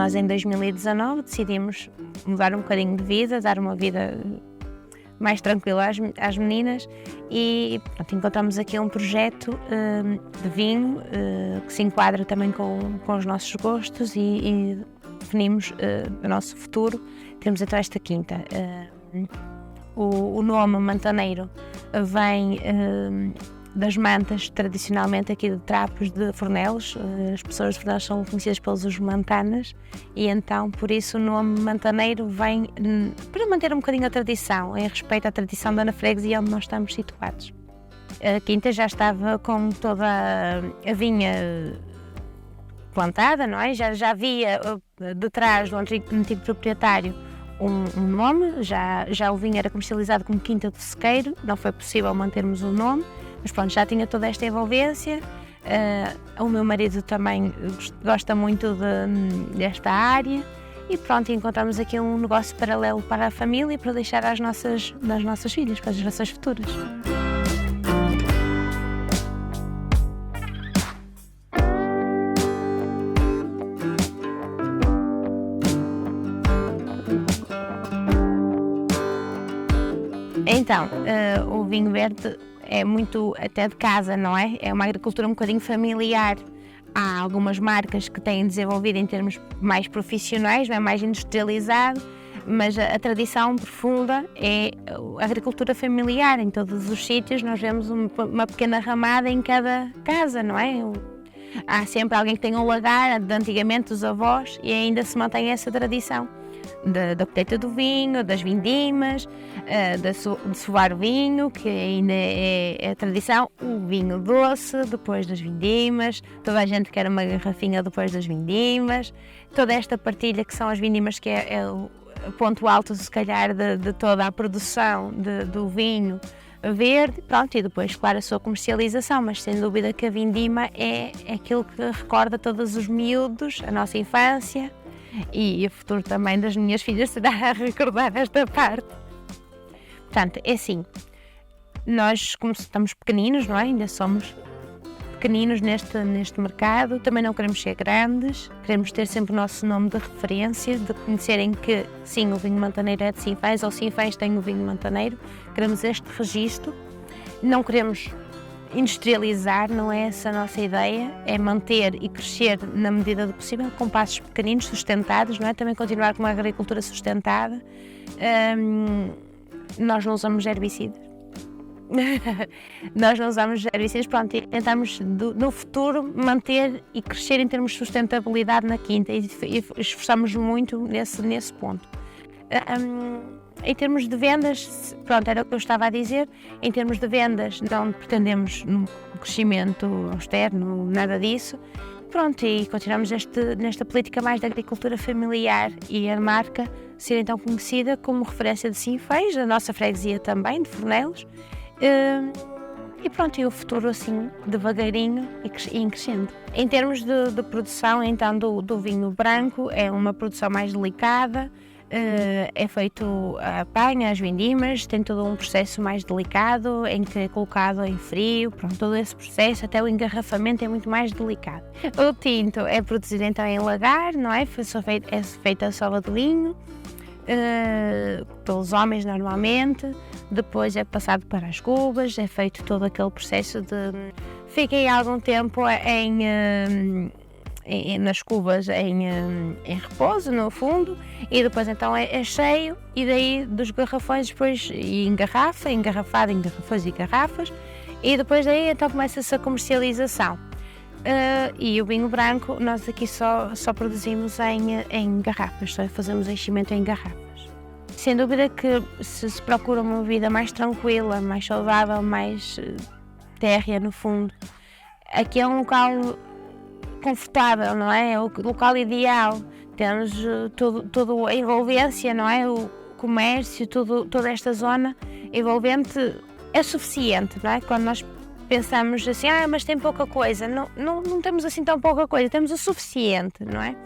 nós em 2019 decidimos mudar um bocadinho de vida, dar uma vida mais tranquila às meninas e pronto, encontramos aqui um projeto de vinho que se enquadra também com os nossos gostos e definimos o nosso futuro. Temos então esta quinta. O nome Mantaneiro vem das mantas, tradicionalmente aqui de Trapos de Fornelos. As pessoas de Fornelos são conhecidas pelos mantanas e então por isso o nome Mantaneiro vem para manter um bocadinho a tradição, em respeito à tradição da freguesia onde nós estamos situados. A quinta já estava com toda a vinha plantada, não é? Já havia detrás do antigo proprietário um nome, já o vinho era comercializado como Quinta do Sequeiro, não foi possível mantermos o nome, mas pronto, já tinha toda esta envolvência. O meu marido também gosta muito desta área e pronto, encontramos aqui um negócio paralelo para a família para deixar nas nossas filhas, para as gerações futuras. Então, o vinho verde é muito até de casa, não é? É uma agricultura um bocadinho familiar. Há algumas marcas que têm desenvolvido em termos mais profissionais, não é? Mais industrializado, mas a tradição profunda é a agricultura familiar. Em todos os sítios nós vemos uma pequena ramada em cada casa, não é? Há sempre alguém que tem um lagar, de antigamente os avós, e ainda se mantém essa tradição. Da colheita do vinho, das vindimas, de sovar o vinho, que ainda é a tradição, o vinho doce depois das vindimas, toda a gente quer uma garrafinha depois das vindimas, toda esta partilha que são as vindimas, que é o ponto alto, se calhar, de toda a produção do vinho verde, pronto, e depois, claro, a sua comercialização, mas sem dúvida que a vindima é aquilo que recorda todos os miúdos, a nossa infância. E o futuro também das minhas filhas será a recordar esta parte. Portanto, é assim, nós como estamos pequeninos, não é? Ainda somos pequeninos neste mercado, também não queremos ser grandes, queremos ter sempre o nosso nome de referência, de conhecerem que sim, o vinho Mantaneiro é de Sinfãs ou Sinfãs tem o vinho Mantaneiro, queremos este registro, não queremos industrializar, não é essa a nossa ideia, é manter e crescer na medida do possível, com passos pequeninos, sustentados, não é? Também continuar com uma agricultura sustentada. Nós não usamos herbicidas. Nós não usamos herbicidas, pronto, e tentamos no futuro manter e crescer em termos de sustentabilidade na quinta e esforçamos muito nesse ponto. Em termos de vendas, pronto, era o que eu estava a dizer, em termos de vendas não pretendemos um crescimento externo, nada disso, pronto, e continuamos nesta política mais da agricultura familiar e a marca ser então conhecida como referência de Sinfãs, a nossa freguesia também, de Fornelos, e pronto, e o futuro assim, devagarinho e em crescendo. Em termos de produção, então, do vinho branco, é uma produção mais delicada. É feito a apanha, as vindimas, tem todo um processo mais delicado em que é colocado em frio, pronto, todo esse processo, até o engarrafamento é muito mais delicado. O tinto é produzido então em lagar, não é? É feita a sola de vinho, pelos homens normalmente, depois é passado para as cubas, é feito todo aquele processo de... Fica aí algum tempo nas cubas em repouso, no fundo, e depois então é cheio, e daí dos garrafões depois engarrafado em garrafões e garrafas, e depois daí então começa-se a comercialização. E o vinho branco nós aqui só produzimos em garrafas, só fazemos enchimento em garrafas. Sem dúvida que se procura uma vida mais tranquila, mais saudável, mais térrea no fundo, aqui é um local confortável, não é? É o local ideal. Temos toda a envolvência, não é? O comércio, toda esta zona envolvente é suficiente, não é? Quando nós pensamos assim, mas tem pouca coisa, não temos assim tão pouca coisa, temos o suficiente, não é?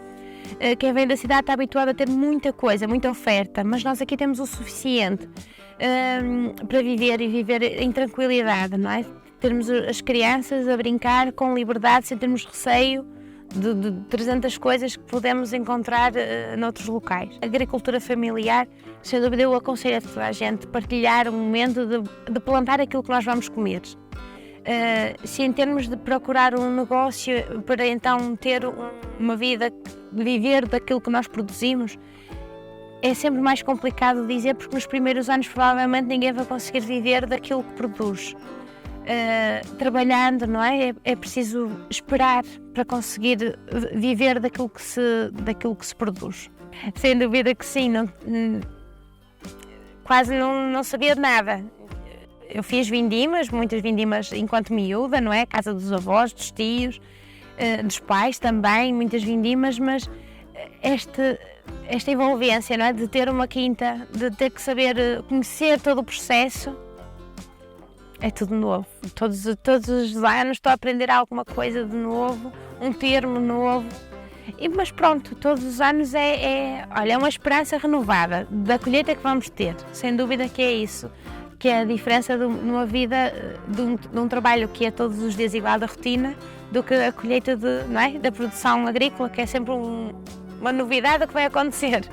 Quem vem da cidade está habituado a ter muita coisa, muita oferta, mas nós aqui temos o suficiente para viver e viver em tranquilidade, não é? Termos as crianças a brincar com liberdade, sem termos receio de 300 coisas que podemos encontrar noutros locais. A agricultura familiar, sem dúvida, eu aconselho a toda a gente partilhar um momento de plantar aquilo que nós vamos comer. Se em termos de procurar um negócio para então ter uma vida, viver daquilo que nós produzimos, é sempre mais complicado dizer, porque nos primeiros anos provavelmente ninguém vai conseguir viver daquilo que produz. Trabalhando, não é? É preciso esperar para conseguir viver daquilo que se produz. Sem dúvida que sim, quase não sabia de nada. Eu fiz vindimas, muitas vindimas enquanto miúda, não é? Casa dos avós, dos tios, dos pais também, muitas vindimas, mas esta envolvência, não é? De ter uma quinta, de ter que saber conhecer todo o processo, é tudo novo. Todos os anos estou a aprender alguma coisa de novo, um termo novo. Mas pronto, todos os anos é uma esperança renovada da colheita que vamos ter. Sem dúvida que é isso, que é a diferença numa vida, de um trabalho que é todos os dias igual da rotina, do que a colheita não é? Da produção agrícola, que é sempre uma novidade que vai acontecer.